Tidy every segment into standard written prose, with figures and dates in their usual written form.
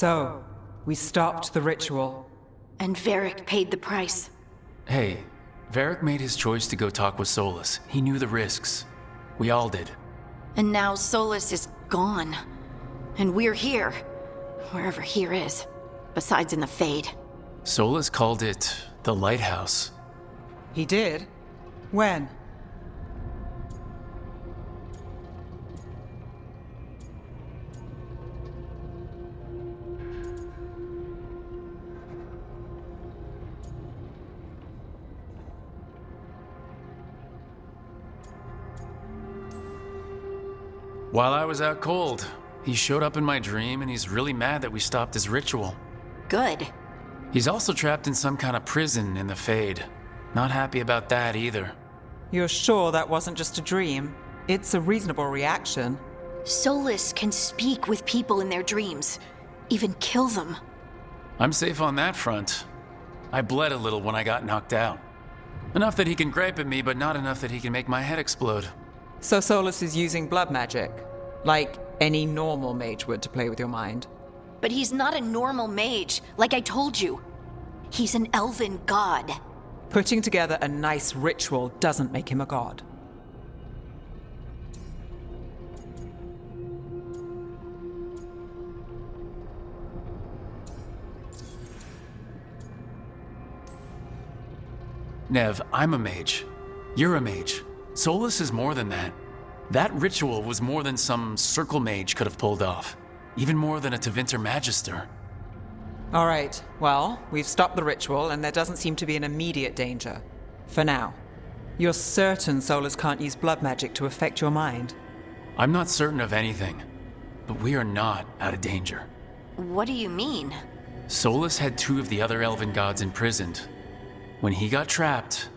So, we stopped the ritual. And Varric paid the price. Hey, Varric made his choice to go talk with Solus. He knew the risks. We all did. And now Solus is gone. And we're here. Wherever here is. Besides in the Fade. Solus called it the Lighthouse. He did? When? While I was out cold, he showed up in my dream and he's really mad that we stopped his ritual. Good. He's also trapped in some kind of prison in the Fade. Not happy about that either. You're sure that wasn't just a dream? It's a reasonable reaction. Solus can speak with people in their dreams. Even kill them. I'm safe on that front. I bled a little when I got knocked out. Enough that he can gripe at me, but not enough that he can make my head explode. So Solus is using blood magic, like any normal mage would to play with your mind. But he's not a normal mage, like I told you. He's an elven god. Putting together a nice ritual doesn't make him a god. Nev, I'm a mage. You're a mage. Solus is more than that. That ritual was more than some circle mage could have pulled off. Even more than a Tevinter Magister. All right, well, we've stopped the ritual and there doesn't seem to be an immediate danger. For now. You're certain Solus can't use blood magic to affect your mind? I'm not certain of anything, but we are not out of danger. What do you mean? Solus had 2 of the other elven gods imprisoned. When he got trapped,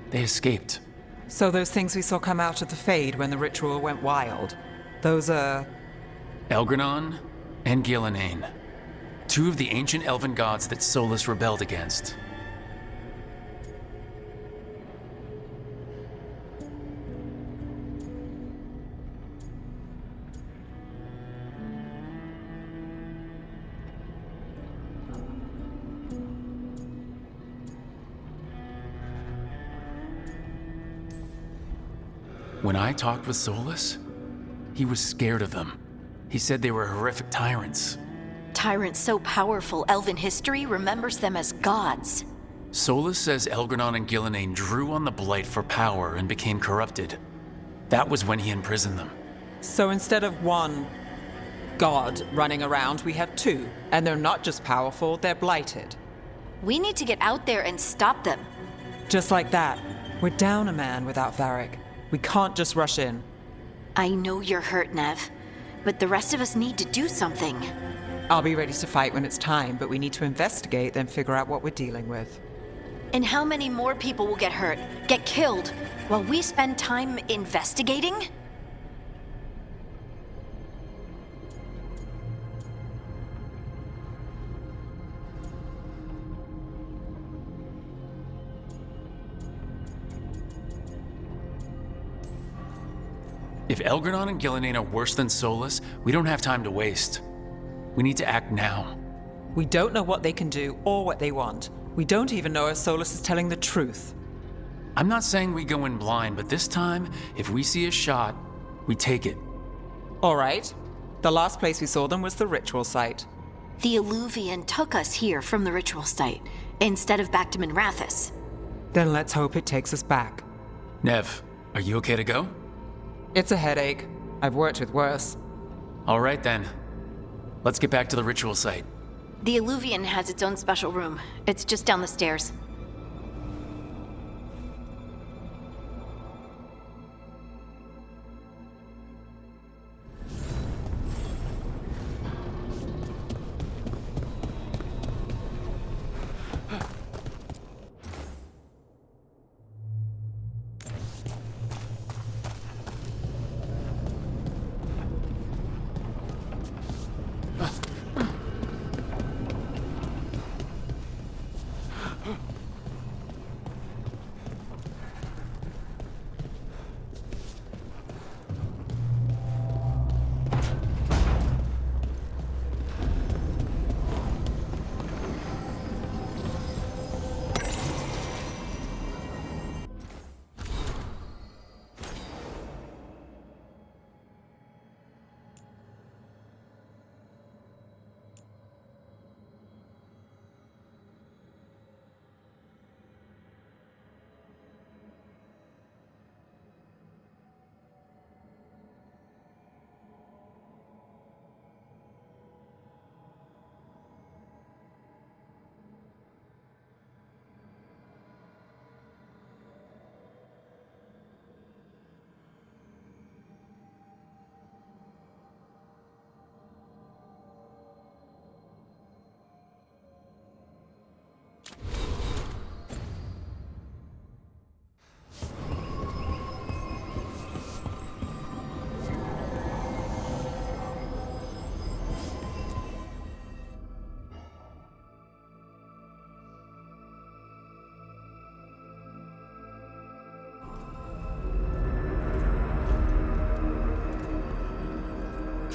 they escaped. So those things we saw come out of the Fade when the ritual went wild, those are... Elgranon and Gillenane. 2 of the ancient elven gods that Solus rebelled against. When I talked with Solus, he was scared of them. He said they were horrific tyrants. Tyrants so powerful, elven history remembers them as gods. Solus says Elgranon and Gillenane drew on the Blight for power and became corrupted. That was when he imprisoned them. So instead of one god running around, we have 2. And they're not just powerful, they're blighted. We need to get out there and stop them. Just like that. We're down a man without Varric. We can't just rush in. I know you're hurt, Nev, but the rest of us need to do something. I'll be ready to fight when it's time, but we need to investigate, then figure out what we're dealing with. And how many more people will get hurt, get killed, while we spend time investigating? If Elgranon and Gillenane are worse than Solus, we don't have time to waste. We need to act now. We don't know what they can do or what they want. We don't even know if Solus is telling the truth. I'm not saying we go in blind, but this time, if we see a shot, we take it. All right. The last place we saw them was the ritual site. The Alluvian took us here from the ritual site, instead of back to Minrathous. Then let's hope it takes us back. Nev, are you okay to go? It's a headache. I've worked with worse. All right then. Let's get back to the ritual site. The Alluvian has its own special room. It's just down the stairs.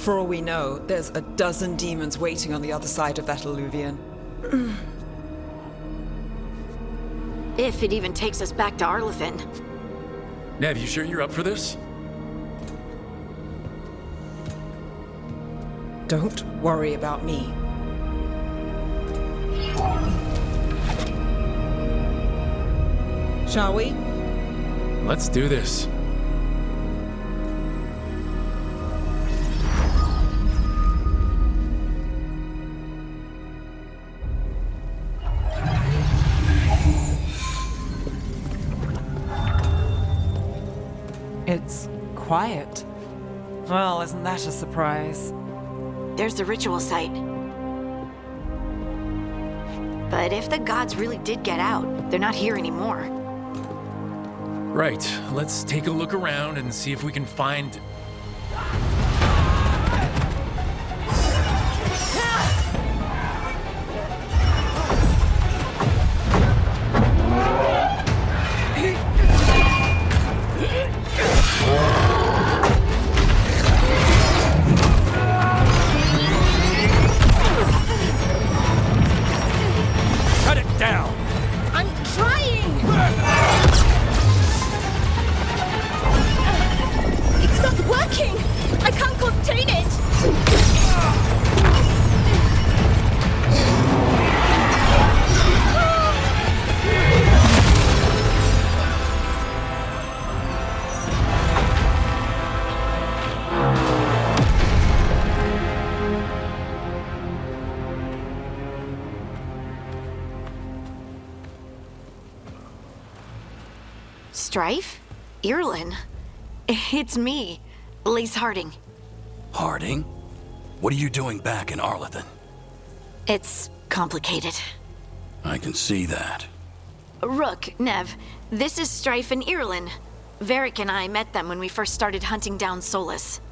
For all we know, there's a dozen demons waiting on the other side of that alluvion. If it even takes us back to Arlathan. Nev, you sure you're up for this? Don't worry about me. Shall we? Let's do this. It's quiet. Well, isn't that a surprise? There's the ritual site. But if the gods really did get out, they're not here anymore. Right, let's take a look around and see if we can find... Cut it down! I'm trying! It's not working! I can't contain it! Strife? Irlin? It's me, Lace Harding. Harding? What are you doing back in Arlathan? It's complicated. I can see that. Rook, Nev, this is Strife and Irlin. Varric and I met them when we first started hunting down Solus.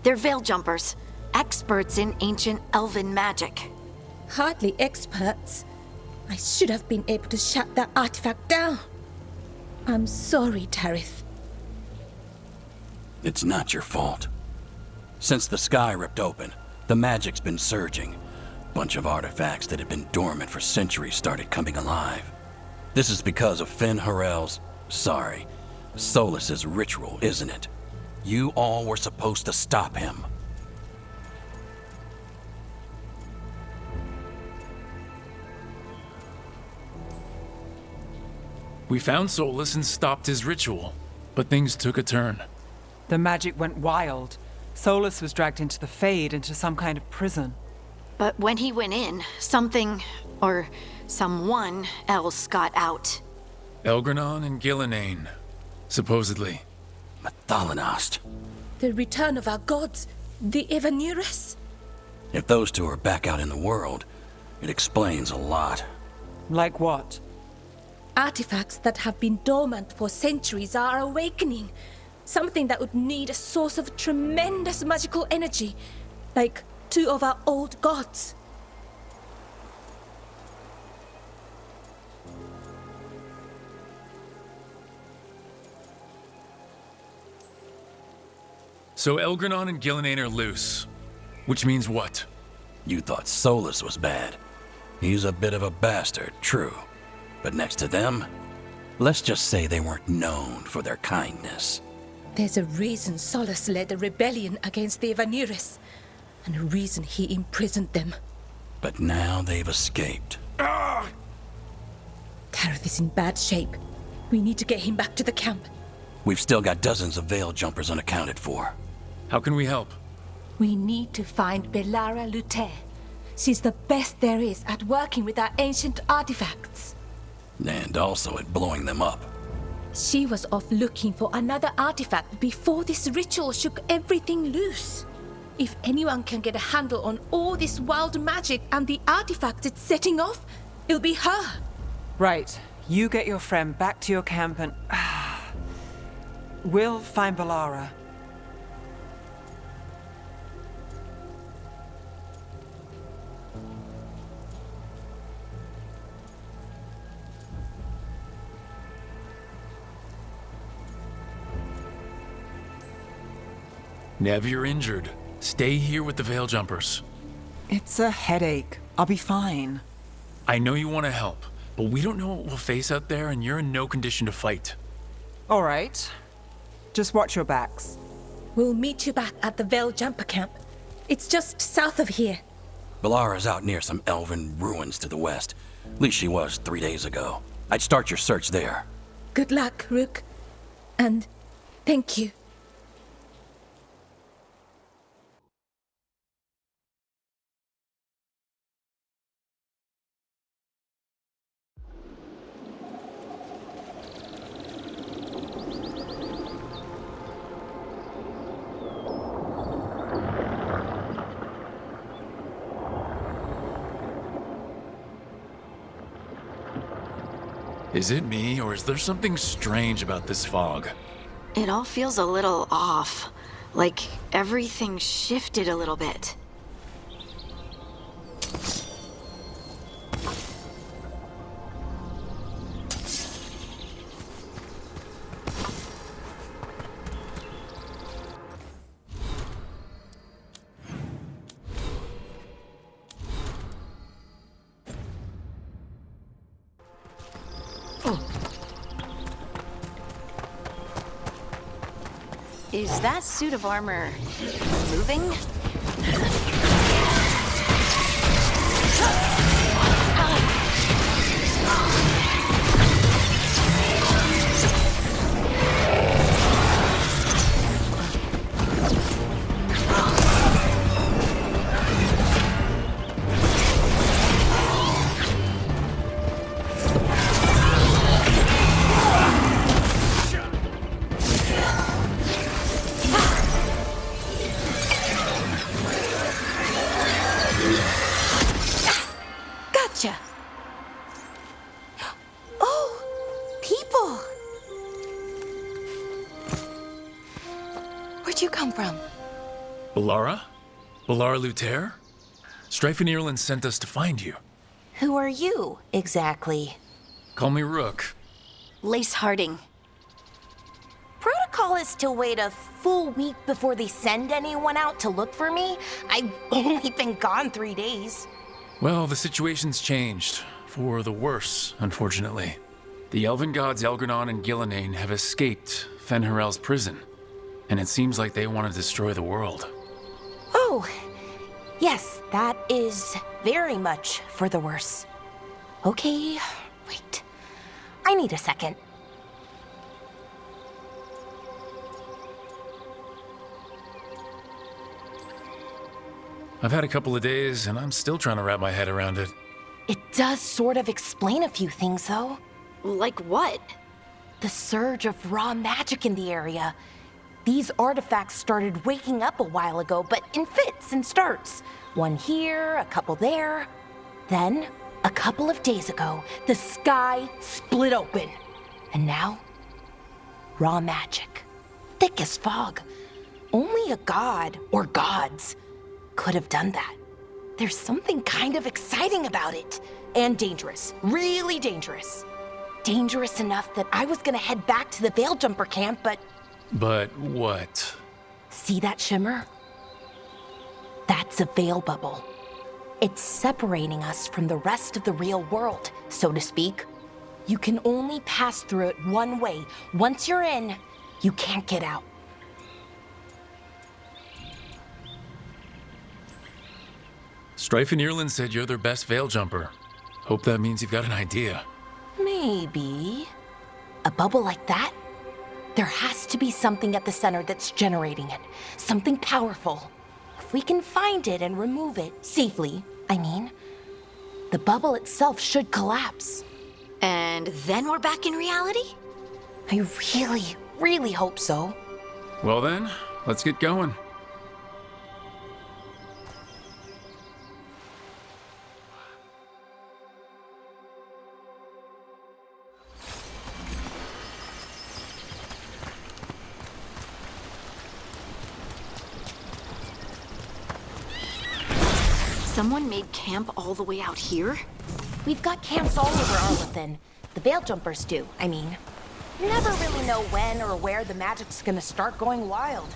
They're veil jumpers, experts in ancient elven magic. Hardly experts. I should have been able to shut that artifact down. I'm sorry, Tarith. It's not your fault. Since the sky ripped open, the magic's been surging. Bunch of artifacts that had been dormant for centuries started coming alive. This is because of Finn Harel's, Solus's ritual, isn't it? You all were supposed to stop him. We found Solus and stopped his ritual, but things took a turn. The magic went wild. Solus was dragged into the Fade, into some kind of prison. But when he went in, something, or someone else got out. Elgranon and Gillenane, supposedly. Mathalanost. The return of our gods, the Evanuris? If those two are back out in the world, it explains a lot. Like what? Artifacts that have been dormant for centuries are awakening. Something that would need a source of tremendous magical energy, like two of our old gods. So Elgranon and Gillenane are loose. Which means what? You thought Solus was bad. He's a bit of a bastard, true. But next to them, let's just say they weren't known for their kindness. There's a reason Solus led a rebellion against the Evanuris, and a reason he imprisoned them. But now they've escaped. Tarith is in bad shape. We need to get him back to the camp. We've still got dozens of veil jumpers unaccounted for. How can we help? We need to find Belara Luthe. She's the best there is at working with our ancient artifacts. And also at blowing them up. She was off looking for another artifact before this ritual shook everything loose. If anyone can get a handle on all this wild magic and the artifacts it's setting off, it'll be her. Right. You get your friend back to your camp and... we'll find Belara. Nev, you're injured. Stay here with the Veil Jumpers. It's a headache. I'll be fine. I know you want to help, but we don't know what we'll face out there, and you're in no condition to fight. All right. Just watch your backs. We'll meet you back at the Veil Jumper Camp. It's just south of here. Valara's out near some elven ruins to the west. At least she was 3 days ago. I'd start your search there. Good luck, Rook. And thank you. Is it me, or is there something strange about this fog? It all feels a little off. Like everything shifted a little bit. Is that suit of armor moving? Gotcha. Oh, people! Where'd you come from? Valara? Valara Luther? Strife and Ireland sent us to find you. Who are you, exactly? Call me Rook. Lace Harding. Protocol is to wait a full week before they send anyone out to look for me. I've only been gone 3 days. Well, the situation's changed. For the worse, unfortunately. The elven gods Elgranon and Gillenane have escaped Fen'Harel's prison, and it seems like they want to destroy the world. Oh, yes, that is very much for the worse. Okay, wait. I need a second. I've had a couple of days, and I'm still trying to wrap my head around it. It does sort of explain a few things, though. Like what? The surge of raw magic in the area. These artifacts started waking up a while ago, but in fits and starts. One here, a couple there. Then, a couple of days ago, the sky split open. And now, raw magic. Thick as fog. Only a god, or gods, could have done that. There's something kind of exciting about it. And dangerous. Really dangerous. Dangerous enough that I was gonna head back to the Veil Jumper camp, but... But what? See that shimmer? That's a veil bubble. It's separating us from the rest of the real world, so to speak. You can only pass through it one way. Once you're in, you can't get out. Strife and Ireland said you're their best veil jumper. Hope that means you've got an idea. Maybe. A bubble like that? There has to be something at the center that's generating it. Something powerful. If we can find it and remove it, safely, I mean, the bubble itself should collapse. And then we're back in reality? I really, really hope so. Well then, let's get going. Someone made camp all the way out here? We've got camps all over Arlatha. The Veil Jumpers do, I mean. You never really know when or where the magic's gonna start going wild.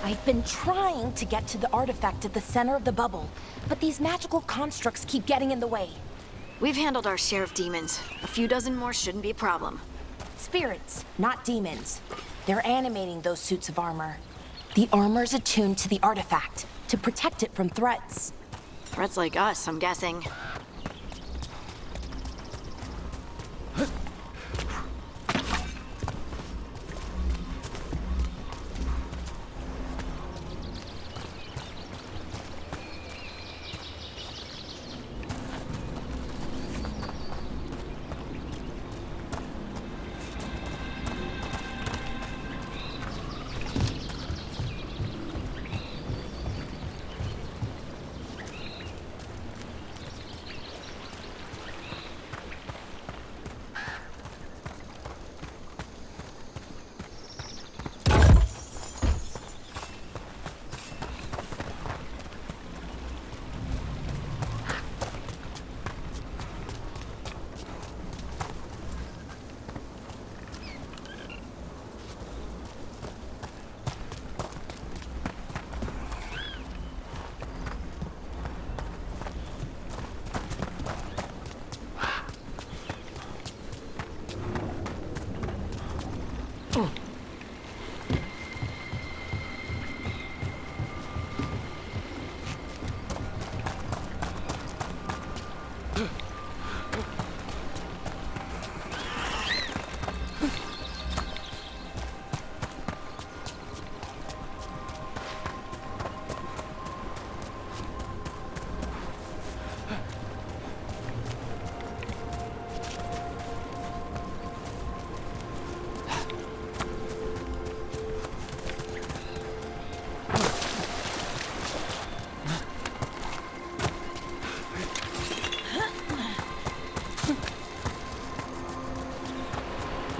I've been trying to get to the artifact at the center of the bubble, but these magical constructs keep getting in the way. We've handled our share of demons. A few dozen more shouldn't be a problem. Spirits, not demons. They're animating those suits of armor. The armor's attuned to the artifact, to protect it from threats. Threats like us, I'm guessing.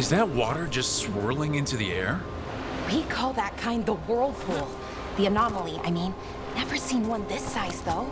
Is that water just swirling into the air? We call that kind the whirlpool. The anomaly, I mean. Never seen one this size, though.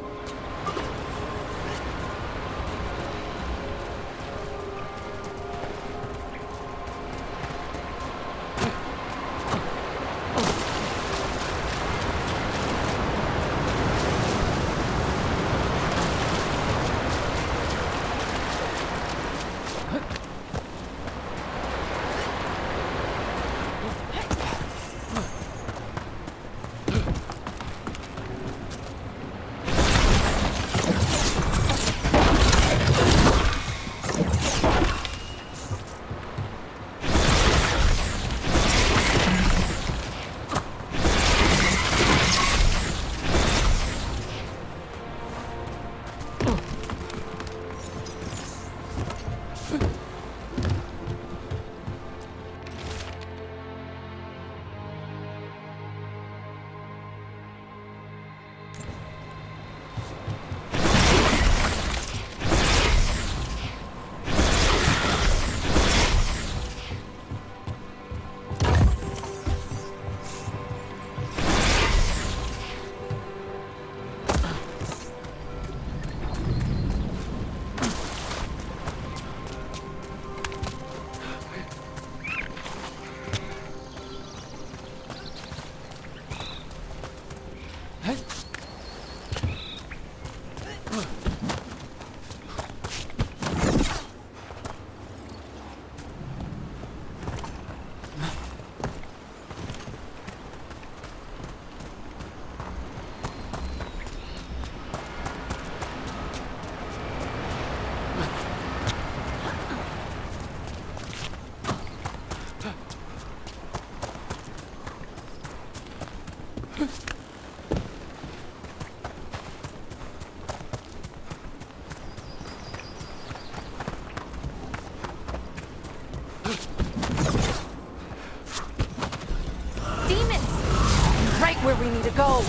where we need to go.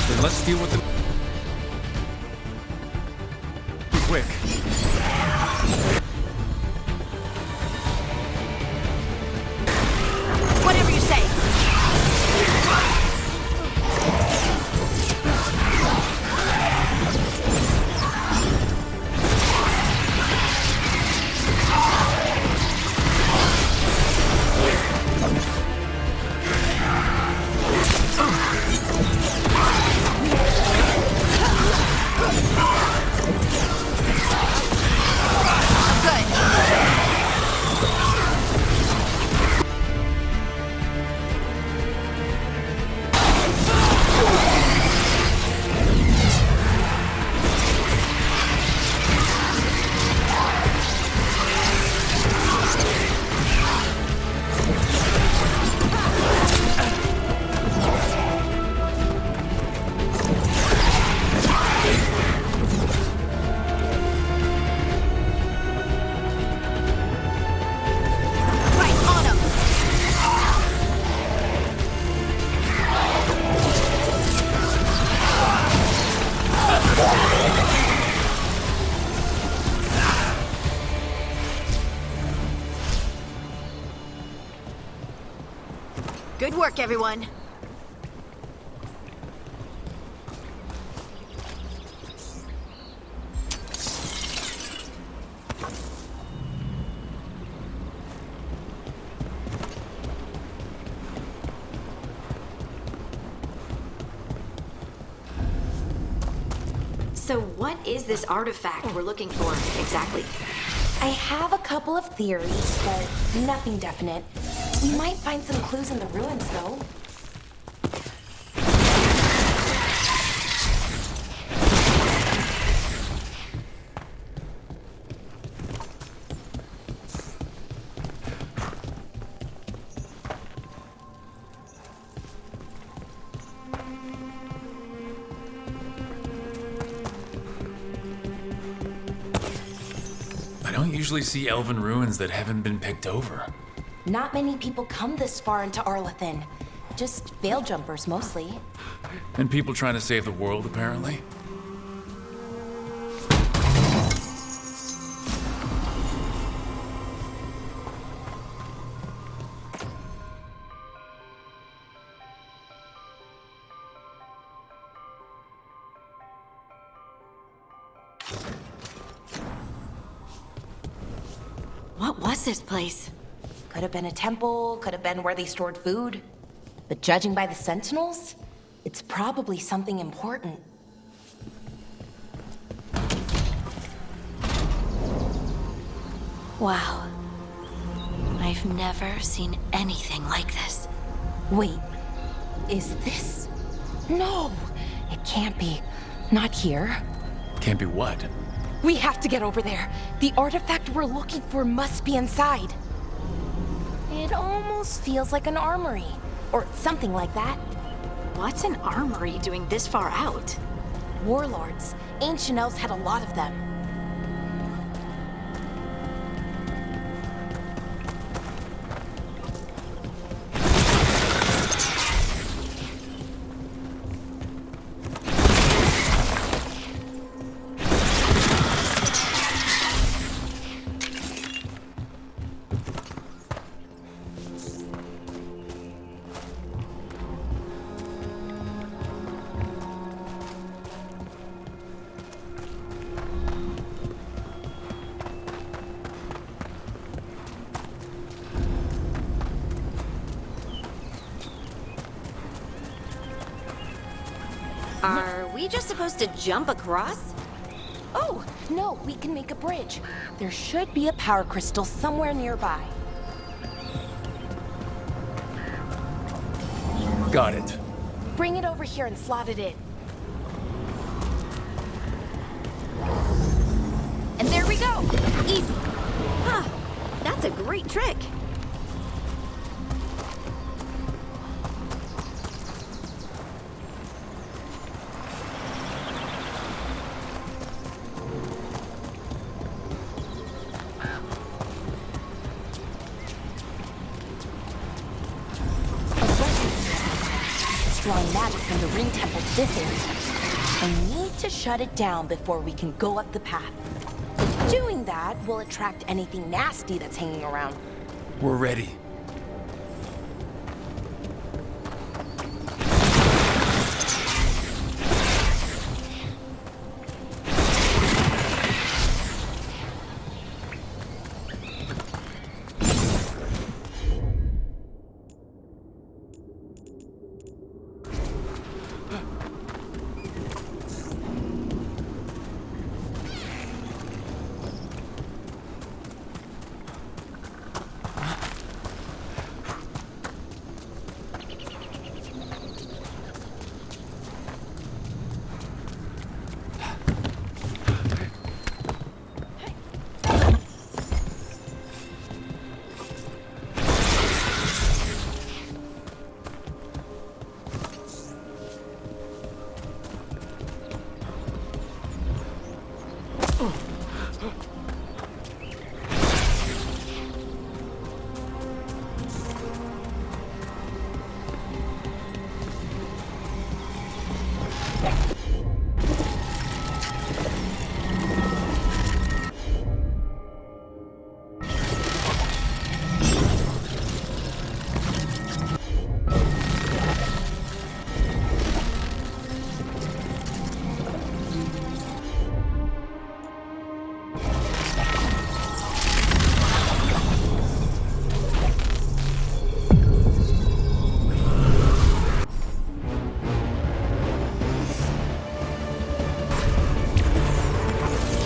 Then let's deal with the... quick. Whatever you say. Good work, everyone. So what is this artifact we're looking for exactly? I have a couple of theories, but nothing definite. We might find some clues in the ruins, though. I don't usually see elven ruins that haven't been picked over. Not many people come this far into Arlatha. Just veil jumpers, mostly. And people trying to save the world, apparently. What was this place? Could have been a temple, could have been where they stored food. But judging by the sentinels, it's probably something important. Wow. I've never seen anything like this. Wait, is this? No, it can't be. Not here. Can't be what? We have to get over there. The artifact we're looking for must be inside. It almost feels like an armory, or something like that. What's an armory doing this far out? Warlords. Ancient elves had a lot of them. Are we just supposed to jump across? Oh, no, we can make a bridge. There should be a power crystal somewhere nearby. Got it. Bring it over here and slot it in. And there we go! Easy! Huh, that's a great trick! drawing magic from the ring temple to this area. I need to shut it down before we can go up the path. Doing that will attract anything nasty that's hanging around. We're ready.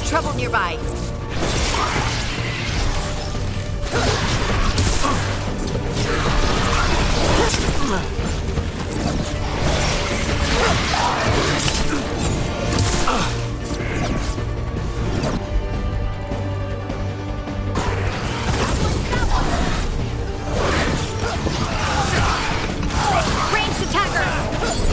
Trouble nearby. Ranged attackers!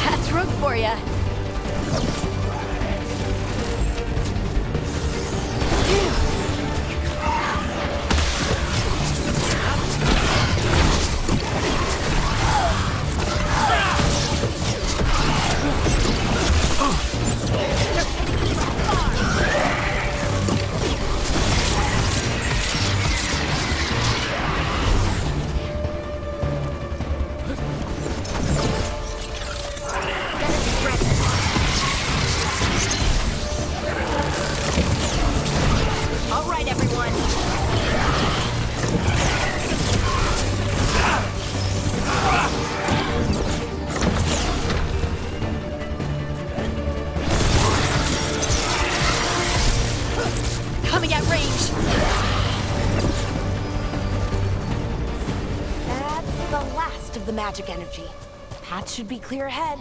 That's rook for ya. All right, everyone. Coming at range. That's the last of the magic energy. Path should be clear ahead.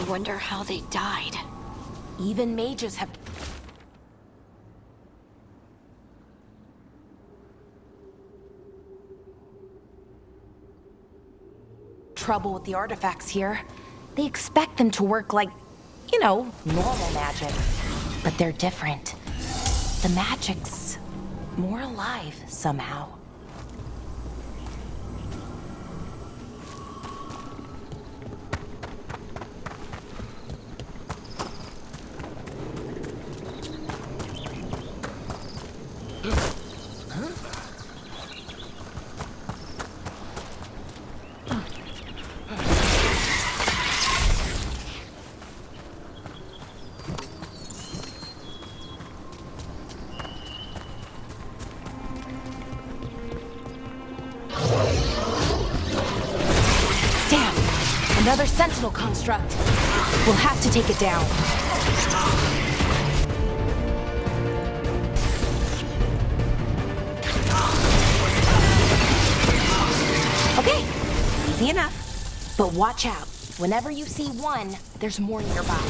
wonder how they died. Even mages have trouble with the artifacts here. They expect them to work like, you know, normal magic. But they're different. The magic's more alive somehow. Another sentinel construct. We'll have to take it down. Okay, easy enough. But watch out. Whenever you see one, there's more nearby.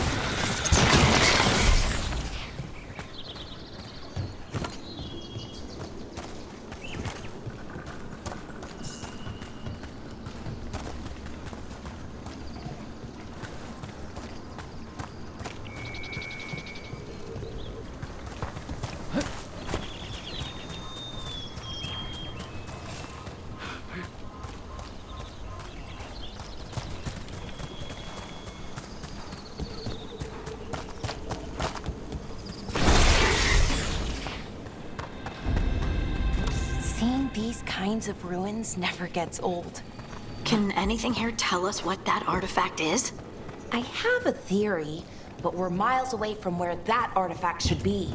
These kinds of ruins never gets old. Can anything here tell us what that artifact is? I have a theory, but we're miles away from where that artifact should be.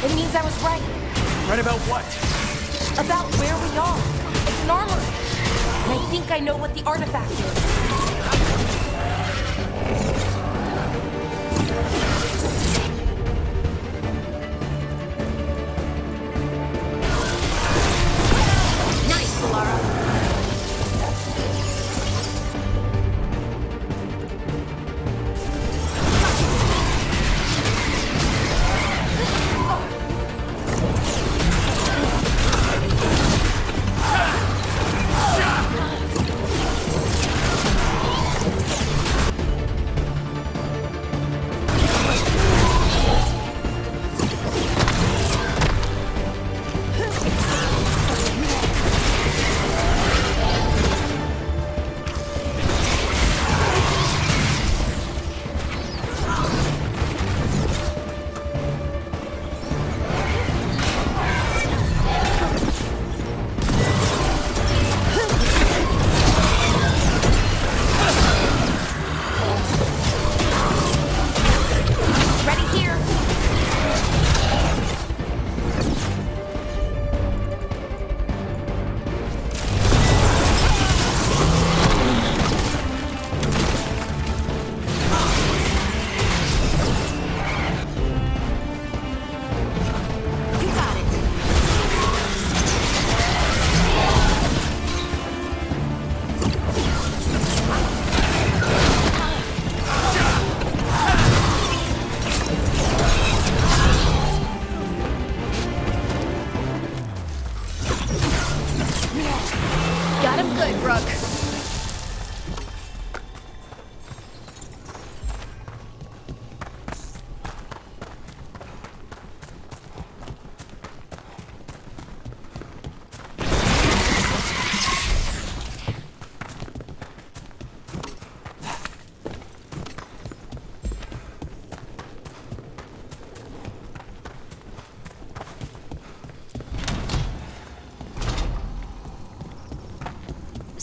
It means I was right. Right about what? About where we are. It's an armory. And I think I know what the artifact is. Nice, Falara.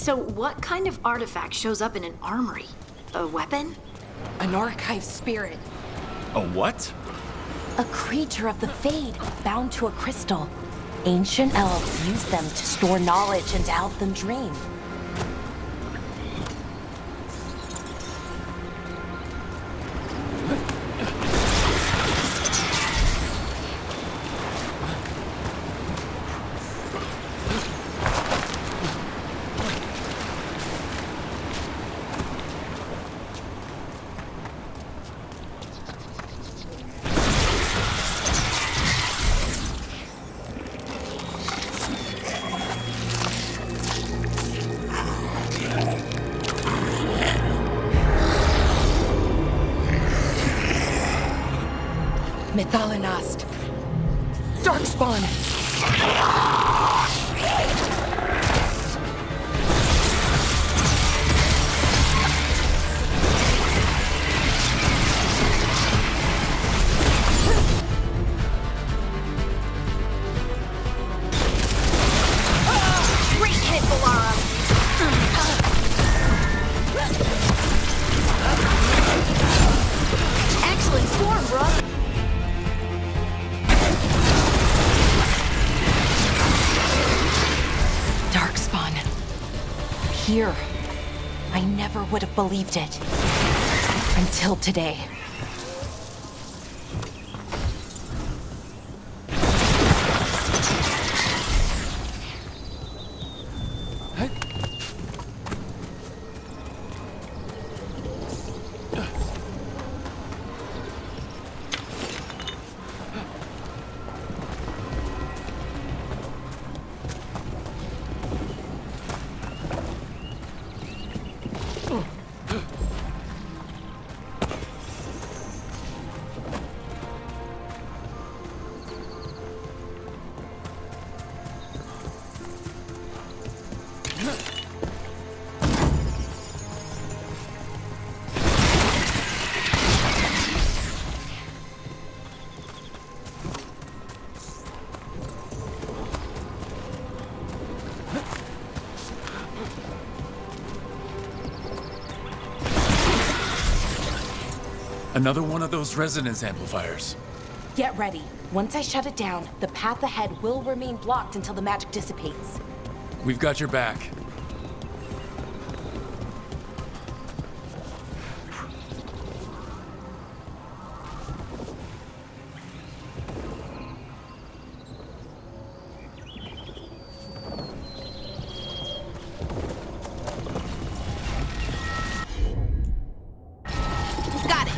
So what kind of artifact shows up in an armory? A weapon? An archive spirit. A what? A creature of the Fade, bound to a crystal. Ancient elves use them to store knowledge and to help them dream. Methalinast. Darkspawn. Great hit, Valara! Excellent form, bruh! Darkspawn. Here. I never would have believed it. Until today. Another one of those resonance amplifiers. Get ready. Once I shut it down, the path ahead will remain blocked until the magic dissipates. We've got your back. Got it!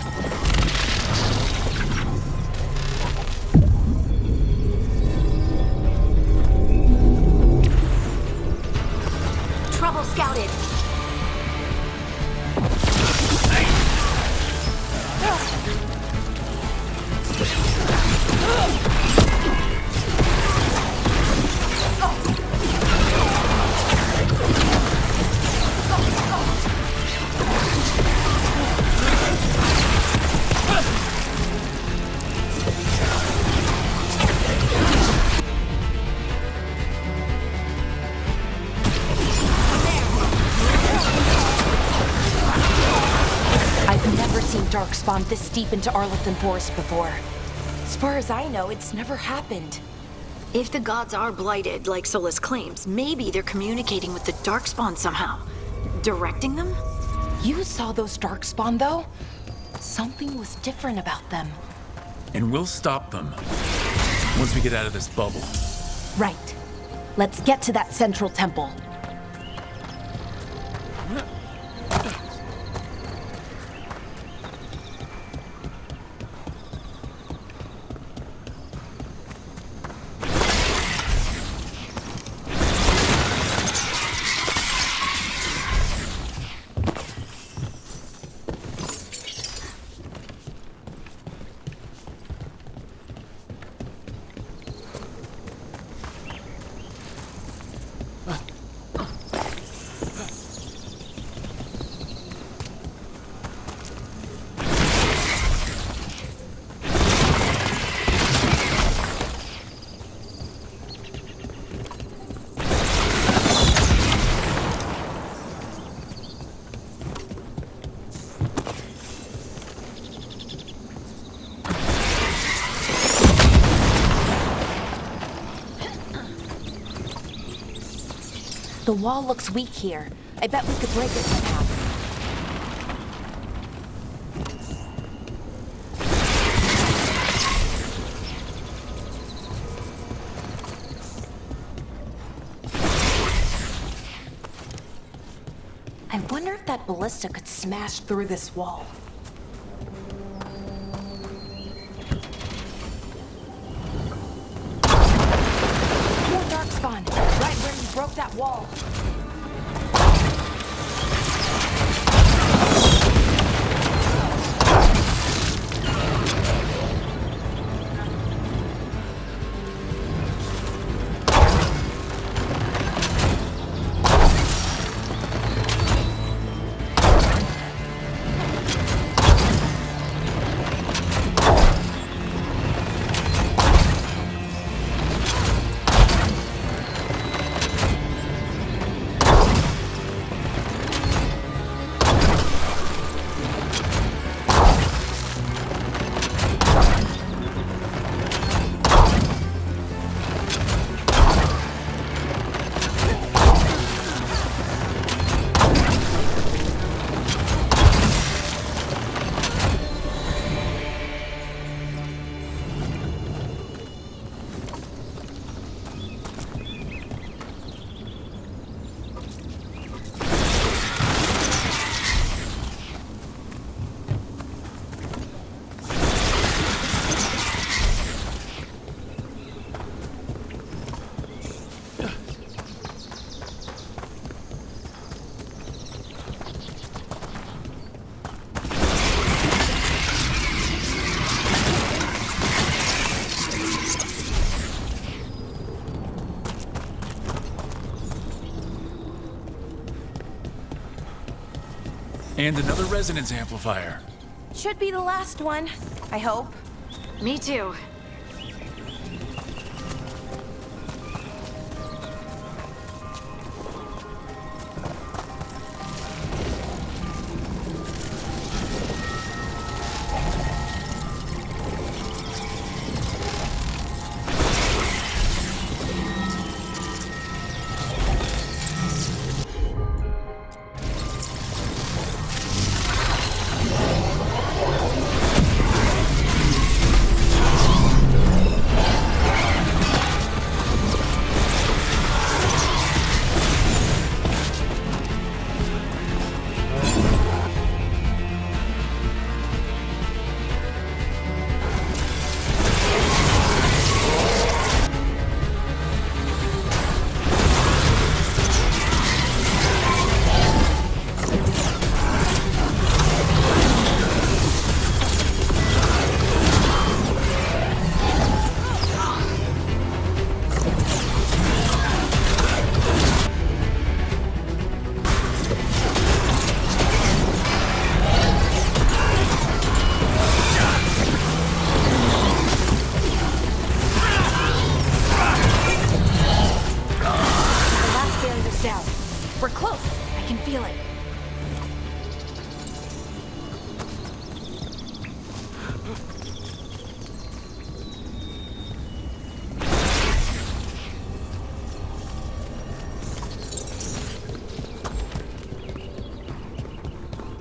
Trouble scouted! I've never seen Darkspawn this deep into Arlathan Forest before. As far as I know, it's never happened. If the gods are blighted, like Solus claims, maybe they're communicating with the Darkspawn somehow. Directing them? You saw those Darkspawn, though? Something was different about them. And we'll stop them once we get out of this bubble. Right. Let's get to that central temple. The wall looks weak here. I bet we could break it somehow. I wonder if that ballista could smash through this wall. More dark spawn, right where you broke that wall. And another resonance amplifier. Should be the last one, I hope. Me too. We're close. I can feel it.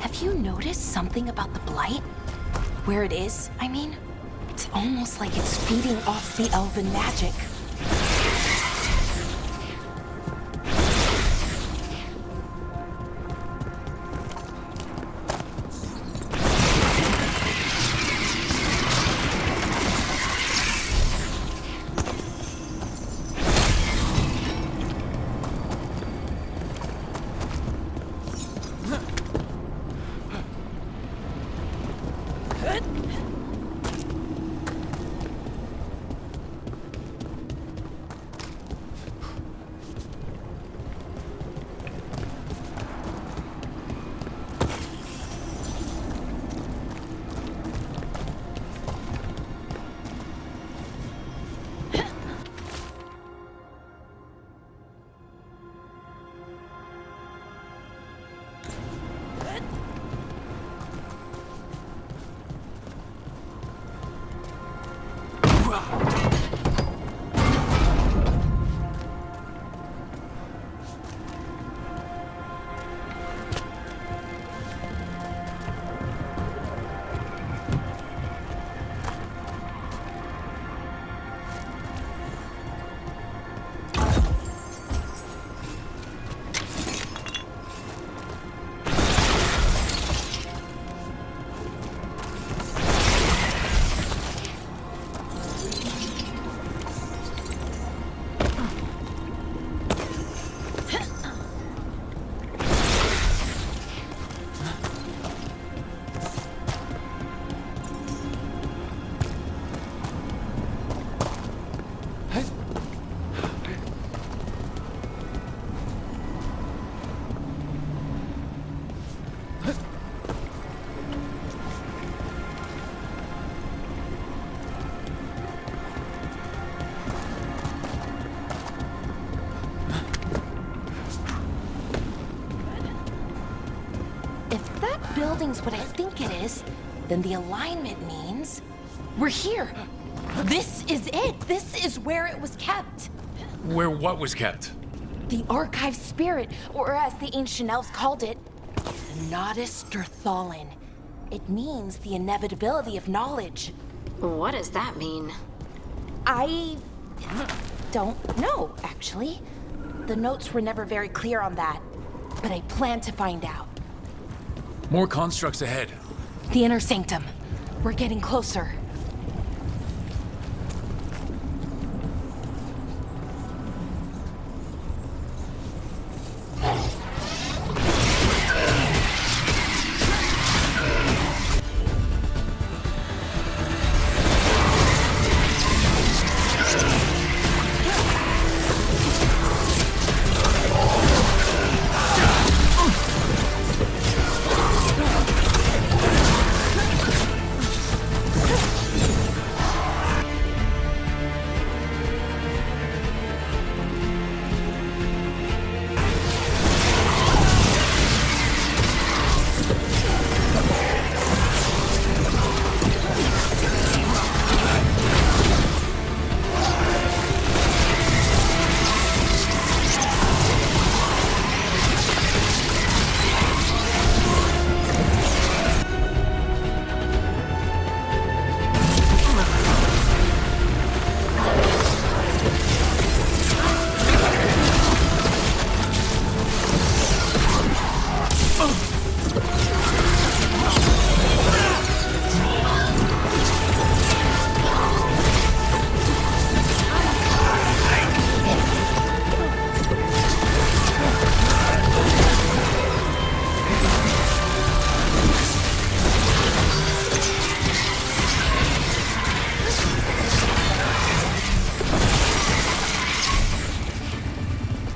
Have you noticed something about the blight? Where it is, I mean? It's almost like it's feeding off the elven magic. means what I think it is, then the alignment means we're here. This is it. This is where it was kept. Where what was kept? The archive spirit, or as the ancient elves called it, Nodus Derthalin. It means the inevitability of knowledge. What does that mean? I don't know, actually. The notes were never very clear on that, but I plan to find out. More constructs ahead. The inner sanctum. We're getting closer.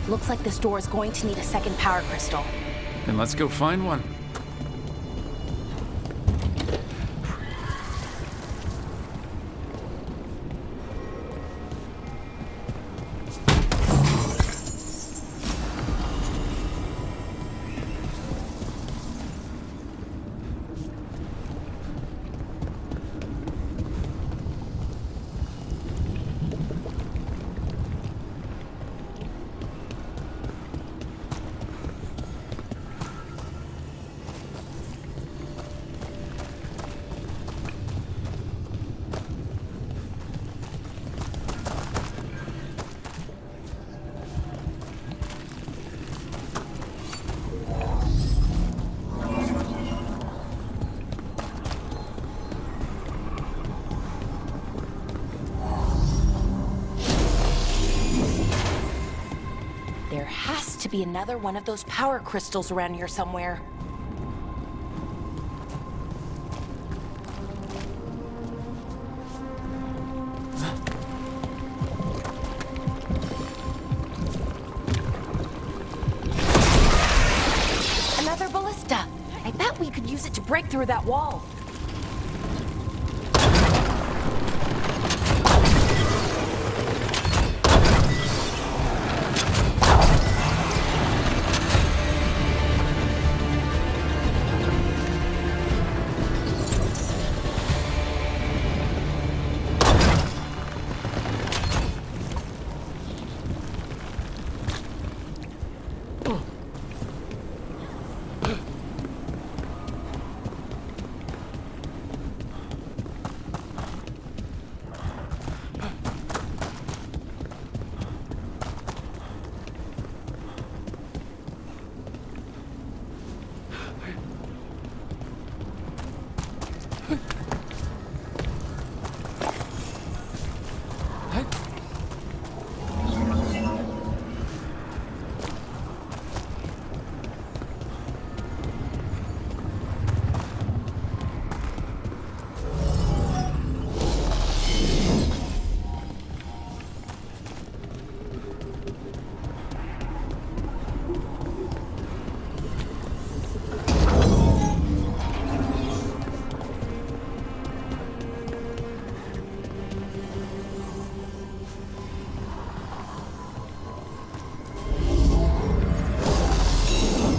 Looks like this door is going to need a second power crystal. Then let's go find one. There has to be another one of those power crystals around here somewhere. Another ballista. I bet we could use it to break through that wall.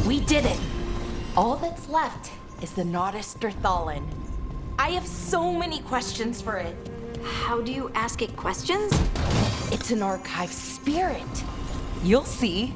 We did it. All that's left is the Notisterthalin. I have so many questions for it. How do you ask it questions? It's an archive spirit. You'll see.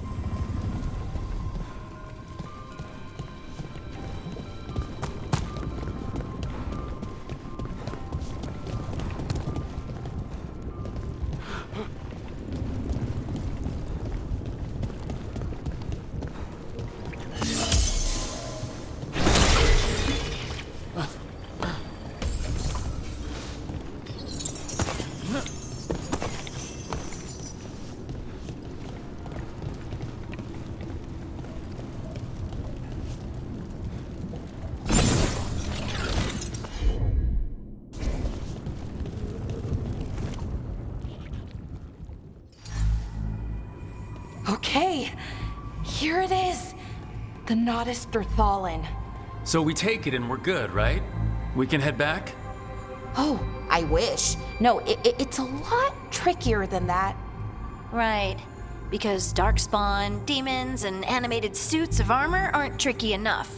Okay, here it is. The Notisterthalin. So we take it and we're good, right? We can head back? Oh, I wish. No, it's a lot trickier than that. Right. Because darkspawn, demons, and animated suits of armor aren't tricky enough.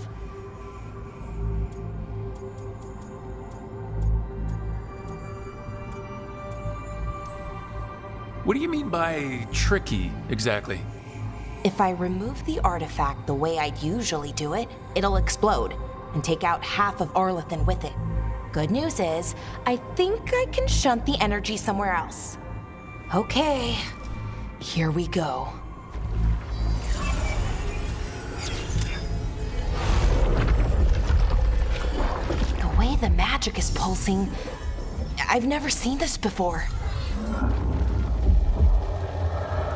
What do you mean by tricky, exactly? If I remove the artifact the way I'd usually do it, it'll explode and take out half of Arlathan with it. Good news is, I think I can shunt the energy somewhere else. Okay, here we go. The way the magic is pulsing, I've never seen this before.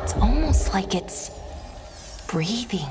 It's almost like it's breathing.